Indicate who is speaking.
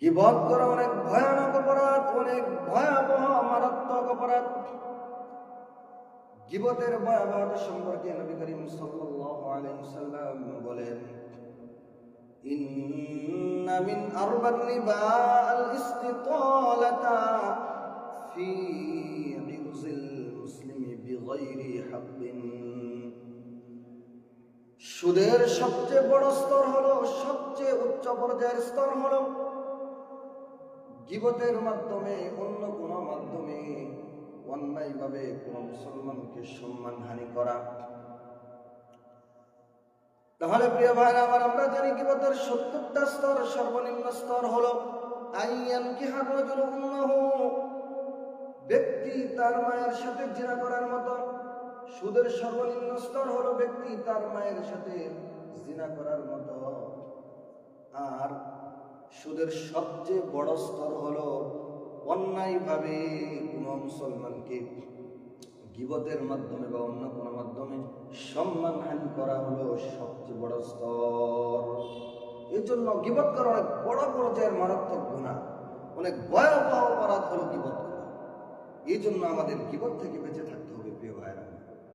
Speaker 1: গীবত করা অনেক ভয়ানক অপরাধ, অনেক ভয়াবহ মারাত্মক অপরাধ। গীবতের ভয়াবহতা সম্পর্কে নবী করিম সাল্লাল্লাহু আলাইহি ওয়াসাল্লাম বলেন, ইন্না মিন আরবার রিবা আল ইস্তিতালাতা ফি ইরজিল মুসলিমি বিগাইরি হাক্কিন। সুদের সবচেয়ে বড় স্তর হলো, সবচেয়ে উচ্চ পর্যায়ের স্তর হলো গীবতের মাধ্যমে, অন্য কোনো মাধ্যমে অন্যায়ভাবে কোন মুসলমানকে সম্মানহানি করা। তাহলে প্রিয় ভাইরা আমার, আমরা জানি গীবতের 70টা স্তর। সর্বনিম্ন স্তর হলো আইয়ান কিহার রাজুল উম্মাহু, ব্যক্তি তার মায়ের সাথে জিনা করার মতো। সুদের সর্বনিম্ন স্তর হলো ব্যক্তি তার মায়ের সাথে জিনা করার মতো। আর সুদের সবচেয়ে বড় স্তর হলো অন্যায়ভাবে কোনো মুসলমানকে গীবতের মাধ্যমে বা অন্য কোনো মাধ্যমে সম্মানহানি করা হলো সবচেয়ে বড় স্তর। এই জন্য গীবত করা অনেক বড় পর্যায়ের মারাত্মক গুনাহ, অনেক ভয়াবহ অপরাধ হলো গীবত করা। এই জন্য আমাদের গীবত থেকে বেঁচে থাকতে হবে।